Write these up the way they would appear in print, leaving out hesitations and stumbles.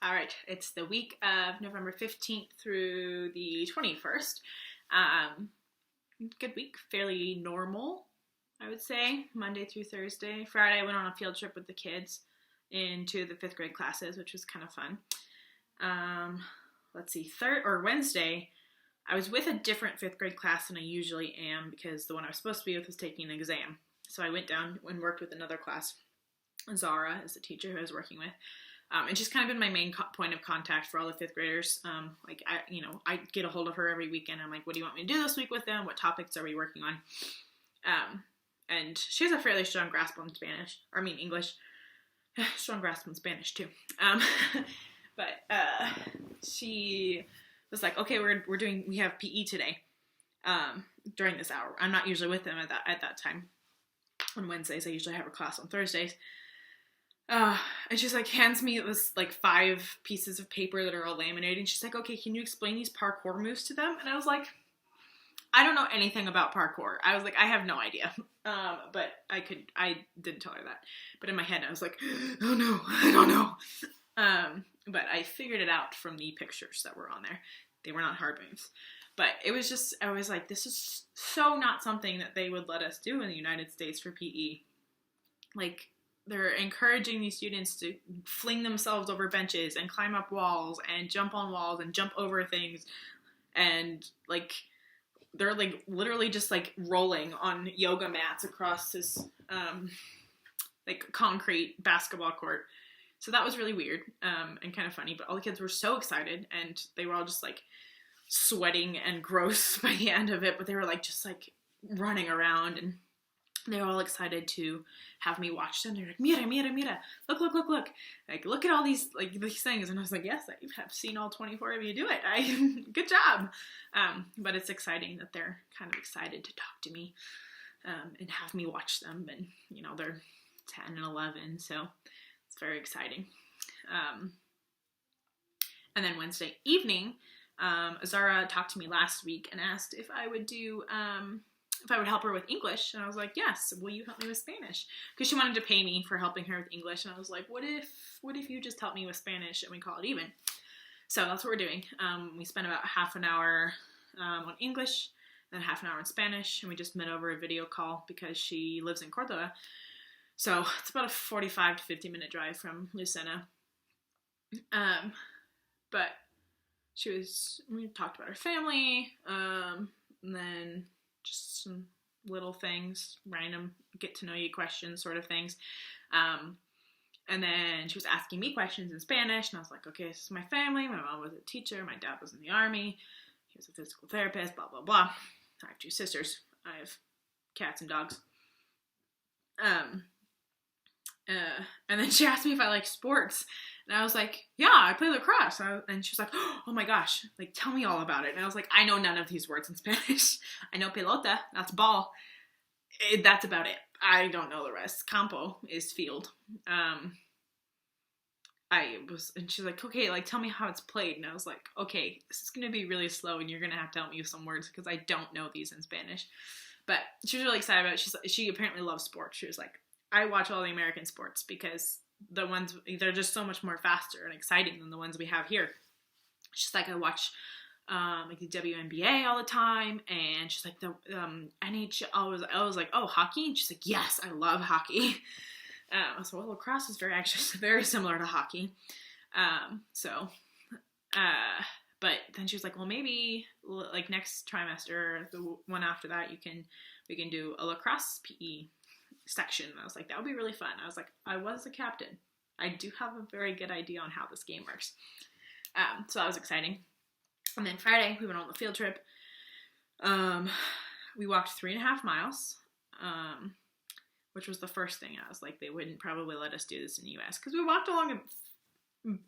All right, it's the week of November 15th through the 21st. Good week, fairly normal, I would say, Monday through Thursday. Friday, I went on a field trip with the kids into the fifth grade classes, which was kind of fun. Let's see, Wednesday, I was with a different fifth grade class than I usually am because the one I was supposed to be with was taking an exam. So I went down and worked with another class. Zara is the teacher who I was working with. And she's kind of been my main point of contact for all the fifth graders. I get a hold of her every weekend. I'm like, what do you want me to do this week with them? What topics are we working on? And she has a fairly strong grasp on English. Strong grasp on Spanish too. But she was like, okay, we have PE today. During this hour. I'm not usually with them at that time. On Wednesdays, I usually have a class on Thursdays. And she's like, hands me this 5 pieces of paper that are all laminated. And she's like, okay, can you explain these parkour moves to them? And I was like, I don't know anything about parkour. I was like, I have no idea. But I didn't tell her that. But in my head, I was like, oh no, I don't know. But I figured it out from the pictures that were on there. They were not hard moves. But it was just, I was like, this is so not something that they would let us do in the United States for PE. They're encouraging these students to fling themselves over benches and climb up walls and jump on walls and jump over things. And they're literally just rolling on yoga mats across this concrete basketball court. So that was really weird and kind of funny. But all the kids were so excited and they were all just sweating and gross by the end of it. But they were just running around and they're all excited to have me watch them. They're like, mira, mira, mira. Look. Look at all these things. And I was like, yes, I have seen all 24 of you do it. Good job. But it's exciting that they're kind of excited to talk to me and have me watch them. And, they're 10 and 11, so it's very exciting. And then Wednesday evening, Zara talked to me last week and asked if I would help her with English. And I was like, yes, will you help me with Spanish? Because she wanted to pay me for helping her with English. And I was like, what if you just help me with Spanish and we call it even? So that's what we're doing. We spent about half an hour on English, then half an hour in Spanish. And we just met over a video call because she lives in Córdoba. So it's about a 45 to 50 minute drive from Lucena. But we talked about her family, and then just some little things, random get to know you questions sort of things. And then she was asking me questions in Spanish, and I was like, okay, this is my family. My mom was a teacher. My dad was in the army. He was a physical therapist, blah, blah, blah. I have 2 sisters. I have cats and dogs. And then she asked me if I like sports. And I was like, yeah, I play lacrosse. And she was like, oh my gosh, tell me all about it. And I was like, I know none of these words in Spanish. I know pelota, that's ball. That's about it. I don't know the rest. Campo is field. And she's like, okay, tell me how it's played. And I was like, okay, this is going to be really slow and you're going to have to help me with some words because I don't know these in Spanish. But she was really excited about it. She apparently loves sports. She was like, I watch all the American sports because they're just so much more faster and exciting than the ones we have here. She's like, I watch the WNBA all the time, and she's like, the NHL. I was like, oh, hockey? And she's like, yes, I love hockey. So lacrosse is very similar to hockey. But then she was like, well, maybe next trimester, the one after that, we can do a lacrosse PE section. And I was like, that would be really fun. I was like, I was a captain. I do have a very good idea on how this game works. So that was exciting. And then Friday, we went on the field trip. We walked 3.5 miles, which was the first thing. I was like, they wouldn't probably let us do this in the U.S. because we walked along a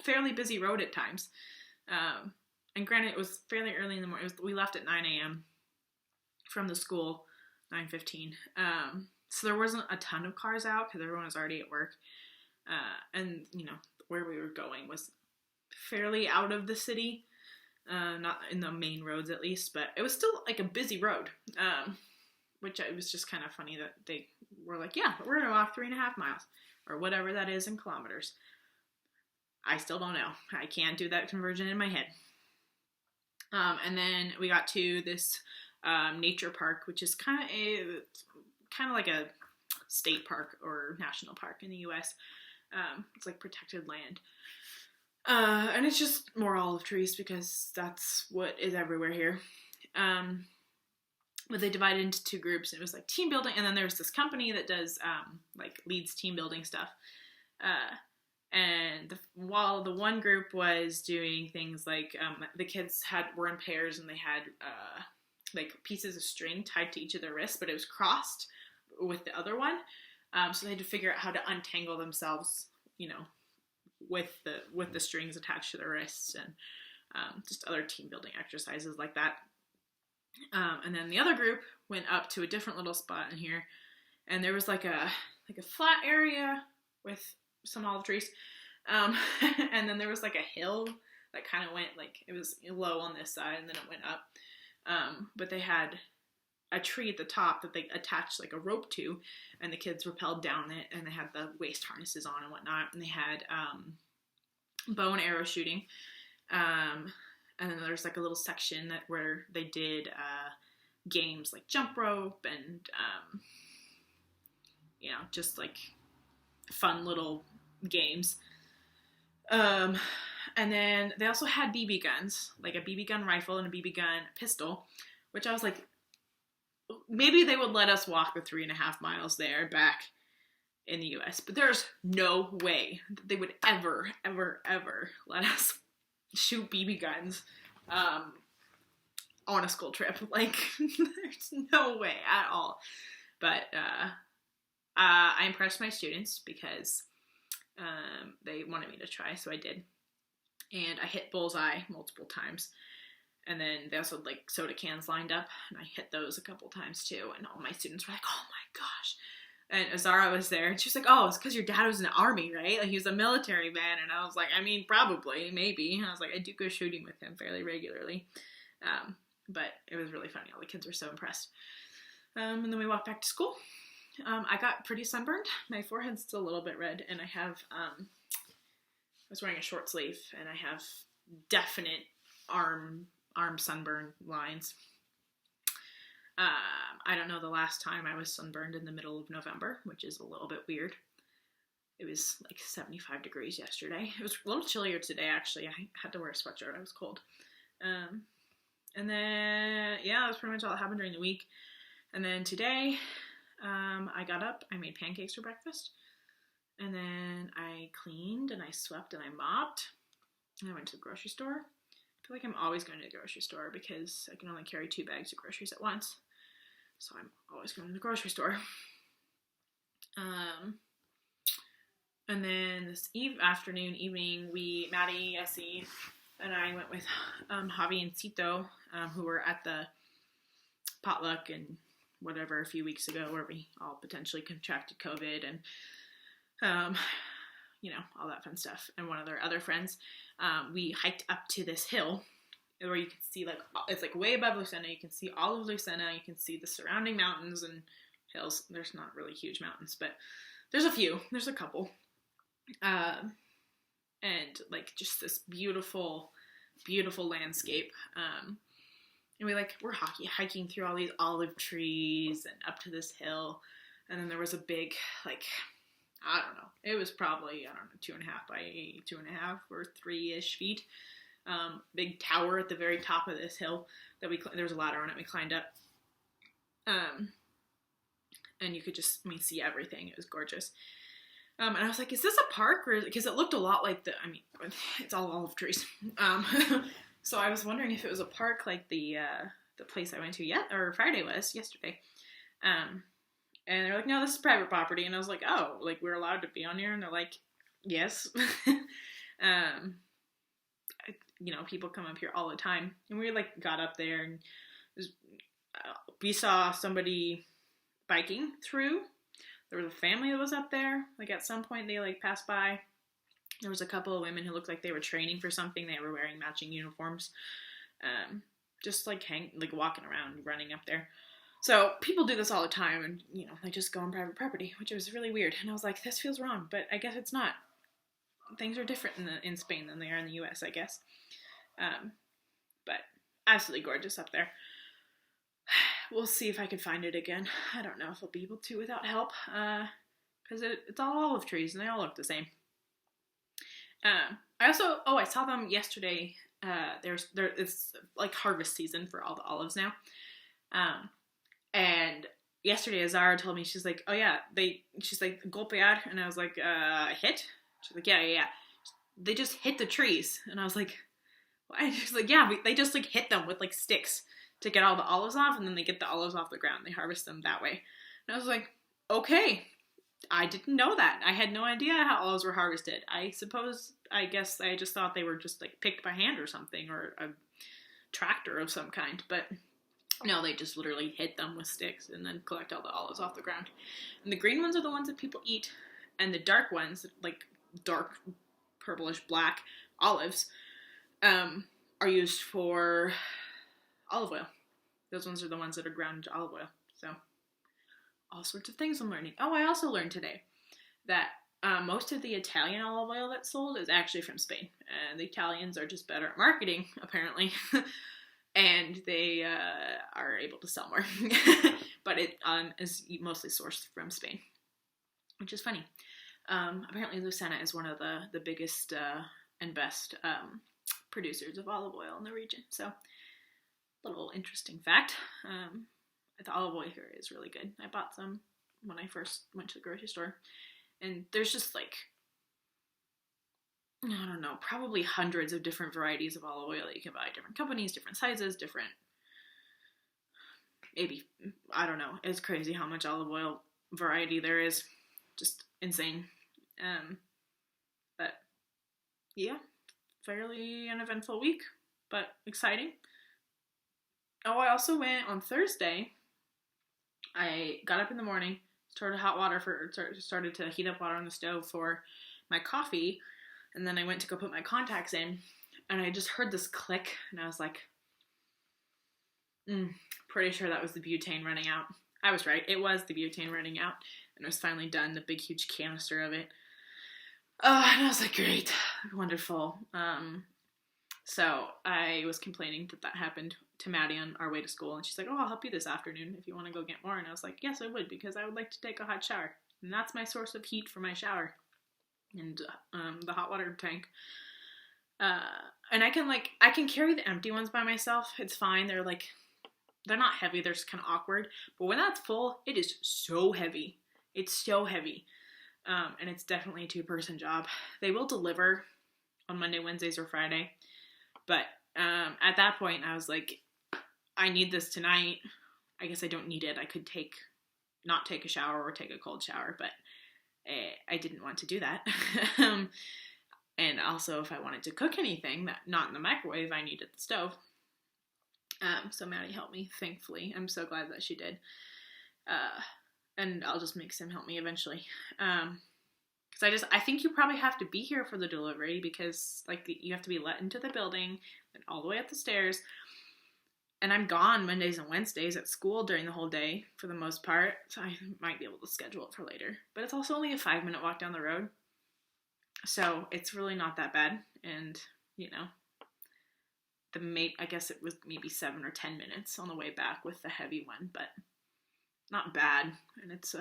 fairly busy road at times. And granted, it was fairly early in the morning. We left at 9 a.m. from the school, 9:15. So there wasn't a ton of cars out because everyone was already at work. And, where we were going was fairly out of the city. Not in the main roads at least, but it was still a busy road. Which it was just kind of funny that they were like, yeah, we're going to walk 3.5 miles or whatever that is in kilometers. I still don't know. I can't do that conversion in my head. And then we got to this nature park, which is kind of like a state park or national park in the U.S. It's like protected land. And it's just more olive trees because that's what is everywhere here. But they divided into two groups, and it was like team building, and then there was this company that does like leads team building stuff. And while the one group was doing things like the kids were in pairs, and they had like pieces of string tied to each of their wrists, but it was crossed with the other one, so they had to figure out how to untangle themselves, with the strings attached to their wrists, and just other team building exercises like that. And then the other group went up to a different little spot in here, and there was like a flat area with some olive trees, and then there was like a hill that kind of went, like, it was low on this side and then it went up, but they had a tree at the top that they attached like a rope to, and the kids rappelled down it, and they had the waist harnesses on and whatnot, and they had bow and arrow shooting, and then there's like a little section where they did games like jump rope and just like fun little games. And then they also had BB guns, like a BB gun rifle and a BB gun pistol, which I was like, maybe they would let us walk the 3.5 miles there back in the US, but there's no way that they would ever, ever, ever let us shoot BB guns on a school trip. Like, there's no way at all. But I impressed my students because they wanted me to try, so I did. And I hit bullseye multiple times. And then they also had like soda cans lined up, and I hit those a couple times too. And all my students were like, "Oh my gosh!" And Azara was there, and she was like, "Oh, it's because your dad was in the army, right? Like, he was a military man." And I was like, "I mean, probably, maybe." And I was like, "I do go shooting with him fairly regularly," but it was really funny. All the kids were so impressed. And then we walked back to school. I got pretty sunburned. My forehead's still a little bit red, and I was wearing a short sleeve, and I have definite arm sunburn lines. I don't know the last time I was sunburned in the middle of November, which is a little bit weird. It was like 75 degrees yesterday. It was a little chillier today, actually. I had to wear a sweatshirt. I was cold. And then, yeah, that was pretty much all that happened during the week. And then today, I got up, I made pancakes for breakfast, and then I cleaned, and I swept, and I mopped, and I went to the grocery store. I feel like I'm always going to the grocery store because I can only carry 2 bags of groceries at once, so I'm always going to the grocery store. And then this evening, Maddie, Essie, and I went with Javi and Cito, who were at the potluck and whatever a few weeks ago, where we all potentially contracted COVID and all that fun stuff. And one of their other friends, we hiked up to this hill where you can see, like, it's like way above Lucena. You can see all of Lucena. You can see the surrounding mountains and hills. There's not really huge mountains, but there's a few. There's a couple. And like just this beautiful, beautiful landscape. And we're hiking through all these olive trees and up to this hill. And then there was a big, like, I don't know. It was probably, 2.5 by 2.5 or 3-ish feet. Big tower at the very top of this hill that there was a ladder on it. We climbed up. And you could just, see everything. It was gorgeous. And I was like, is this a park? Because it looked a lot like it's all olive trees. So I was wondering if it was a park like the place I went to yesterday. And they're like, no, this is private property. And I was like, oh, like, we're allowed to be on here? And they're like, yes. People come up here all the time. And we like got up there, and we saw somebody biking through. There was a family that was up there. Like, at some point they like passed by. There was a couple of women who looked like they were training for something. They were wearing matching uniforms. Just like walking around, running up there. So people do this all the time, and they just go on private property, which was really weird. And I was like, this feels wrong, but I guess it's not. things are different in Spain than they are in the U.S., I guess. But absolutely gorgeous up there. We'll see if I can find it again. I don't know if I'll be able to without help, because it's all olive trees and they all look the same. I saw them yesterday. It's like harvest season for all the olives now. And yesterday Azara told me, she's like, oh yeah, she's like, golpear, and I was like, hit? She's like, yeah. They just hit the trees, and I was like, why? She's like, yeah, they just like hit them with like sticks to get all the olives off, and then they get the olives off the ground. They harvest them that way. And I was like, okay, I didn't know that. I had no idea how olives were harvested. I guess I just thought they were just like picked by hand or something, or a tractor of some kind, but no, they just literally hit them with sticks and then collect all the olives off the ground. And the green ones are the ones that people eat, and the dark ones, like dark purplish black olives, are used for olive oil. Those ones are the ones that are ground into olive oil. So all sorts of things I'm learning. Oh, I also learned today that most of the Italian olive oil that's sold is actually from Spain. And the Italians are just better at marketing, apparently. And they are able to sell more. But it is mostly sourced from Spain, which is funny. Apparently Lucena is one of the biggest and best producers of olive oil in the region. So, little interesting fact. The olive oil here is really good. I bought some when I first went to the grocery store. And there's just like, I don't know, probably hundreds of different varieties of olive oil that you can buy. Different companies, different sizes, maybe, I don't know. It's crazy how much olive oil variety there is. Just insane. But yeah, fairly uneventful week, but exciting. Oh, I also went on Thursday. I got up in the morning, started to heat up water on the stove for my coffee, and then I went to go put my contacts in, and I just heard this click, and I was like, pretty sure that was the butane running out. I was right. It was the butane running out, and it was finally done, the big, huge canister of it. And I was like, great, wonderful. So I was complaining that happened to Maddie on our way to school, and she's like, oh, I'll help you this afternoon if you want to go get more. And I was like, yes, I would, because I would like to take a hot shower, and that's my source of heat for my shower, and the hot water tank. And I can carry the empty ones by myself. It's fine. They're not heavy. They're just kind of awkward. But when that's full, it is so heavy. It's so heavy. And it's definitely a 2-person job. They will deliver on Monday, Wednesdays, or Friday. But at that point, I was like, I need this tonight. I guess I don't need it. I could not take a shower or take a cold shower, but I didn't want to do that. And also, if I wanted to cook anything, not in the microwave, I needed the stove. So Maddie helped me, thankfully. I'm so glad that she did. And I'll just make Sim help me eventually. Because I think you probably have to be here for the delivery, because you have to be let into the building and all the way up the stairs. And I'm gone Mondays and Wednesdays at school during the whole day for the most part, so I might be able to schedule it for later. But it's also only a 5-minute walk down the road, so it's really not that bad. And I guess it was maybe 7 or 10 minutes on the way back with the heavy one, but not bad. And it's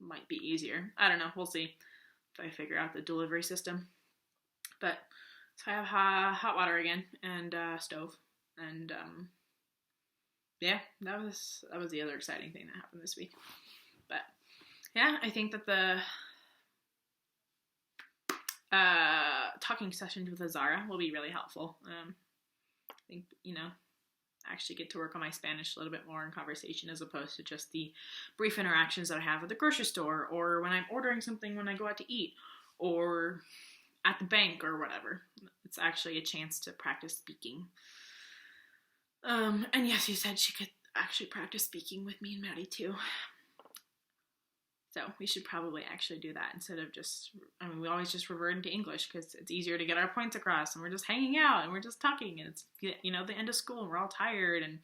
might be easier. I don't know. We'll see if I figure out the delivery system. But so I have hot water again and stove, and yeah, that was the other exciting thing that happened this week. But yeah, I think that the talking sessions with Azara will be really helpful. I think actually get to work on my Spanish a little bit more in conversation, as opposed to just the brief interactions that I have at the grocery store, or when I'm ordering something when I go out to eat, or at the bank, or whatever. It's actually a chance to practice speaking. And yes, you said she could actually practice speaking with me and Maddie too. So we should probably actually do that instead of we always just revert into English because it's easier to get our points across, and we're just hanging out and we're just talking, and it's, the end of school and we're all tired and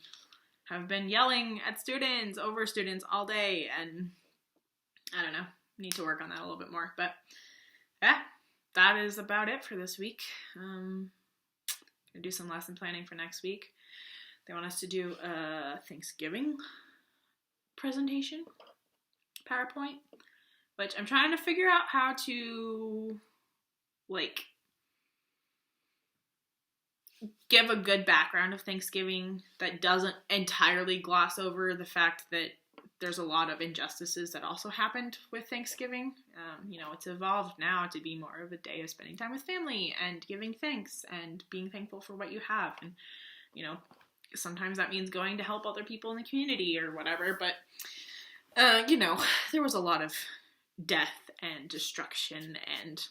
have been yelling at students, over students all day, and I don't know, need to work on that a little bit more. But yeah, that is about it for this week. Gonna do some lesson planning for next week. They want us to do a Thanksgiving presentation, PowerPoint, which I'm trying to figure out how to, like, give a good background of Thanksgiving that doesn't entirely gloss over the fact that there's a lot of injustices that also happened with Thanksgiving. It's evolved now to be more of a day of spending time with family and giving thanks and being thankful for what you have. And, sometimes that means going to help other people in the community or whatever. But, there was a lot of death and destruction and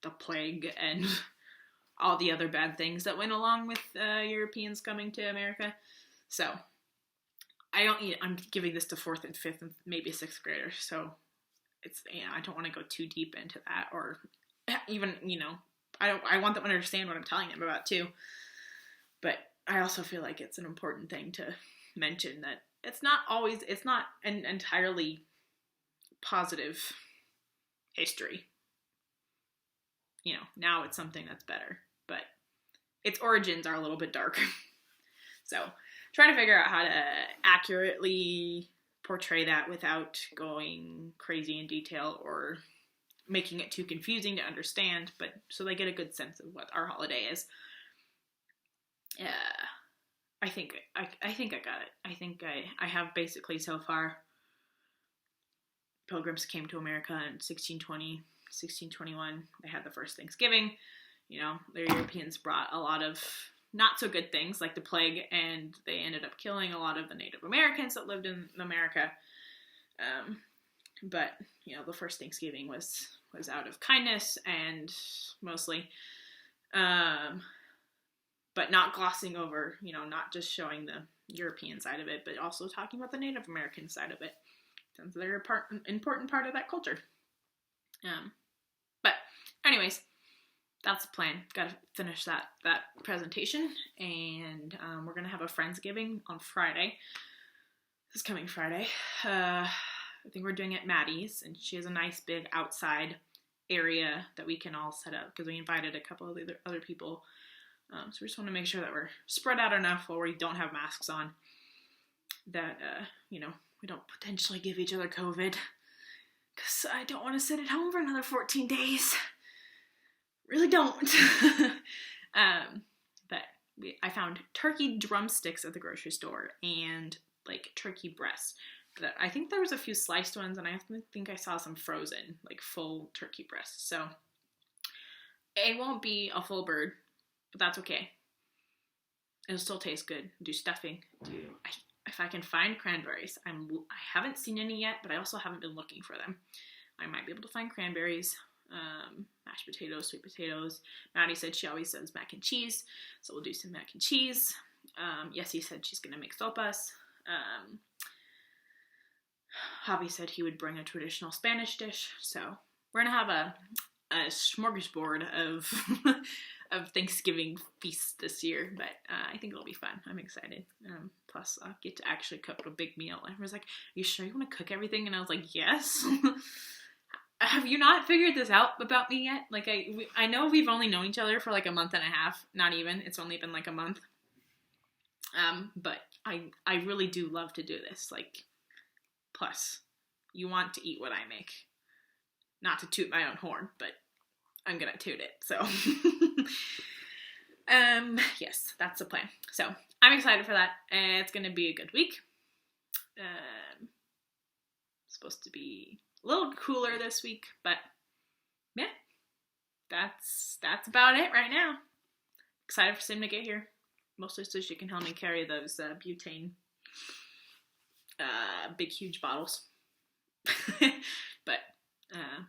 the plague and all the other bad things that went along with Europeans coming to America. So I'm giving this to 4th and 5th and maybe 6th graders. So it's, I don't want to go too deep into that, or even, I want them to understand what I'm telling them about too. But I also feel like it's an important thing to mention that it's not an entirely positive history. Now it's something that's better, but its origins are a little bit darker. So trying to figure out how to accurately portray that without going crazy in detail or making it too confusing to understand, but so they get a good sense of what our holiday is. I think I got it. I think I have basically so far. Pilgrims came to America in 1620, 1621. They had the first Thanksgiving. The Europeans brought a lot of not so good things like the plague, and they ended up killing a lot of the Native Americans that lived in America. But the first Thanksgiving was out of kindness and mostly, but not glossing over, not just showing the European side of it, but also talking about the Native American side of it, since they're an important part of that culture. But anyways, that's the plan. Got to finish that presentation, and we're gonna have a Friendsgiving on Friday. This coming Friday. I think we're doing it at Maddie's, and she has a nice big outside area that we can all set up because we invited a couple of other people. So we just want to make sure that we're spread out enough while we don't have masks on, that we don't potentially give each other COVID. Because I don't want to sit at home for another 14 days. Really don't. But I found turkey drumsticks at the grocery store and like turkey breasts. But I think there was a few sliced ones, and I think I saw some frozen, like full turkey breasts. So it won't be a full bird, but that's okay. It'll still taste good. Do stuffing. If I can find cranberries. I haven't seen any yet, but I also haven't been looking for them. I might be able to find cranberries, mashed potatoes, sweet potatoes. Maddie said she always does mac and cheese, so we'll do some mac and cheese. Yessie said she's going to make sopas. Javi said he would bring a traditional Spanish dish, so we're going to have a smorgasbord of of Thanksgiving feasts this year, but I think it'll be fun. I'm excited. Plus, I'll get to actually cook a big meal. Everyone's like, "Are you sure you want to cook everything?" And I was like, "Yes." Have you not figured this out about me yet? Like, I know we've only known each other for like a month and a half. Not even. It's only been like a month. But I really do love to do this. Like, plus, you want to eat what I make. Not to toot my own horn, but I'm gonna toot it. So, yes, that's the plan. So I'm excited for that. It's gonna be a good week. Supposed to be a little cooler this week, but yeah, that's about it right now. Excited for Sim to get here, mostly so she can help me carry those butane, big huge bottles. But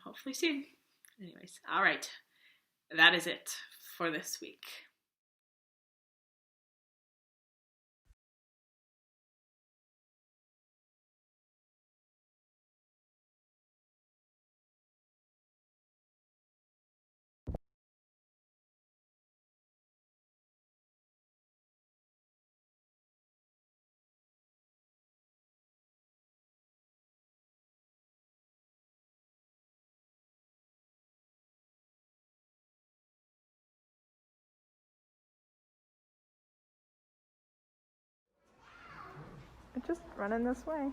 hopefully soon. Anyways, all right, that is it for this week. Just running this way.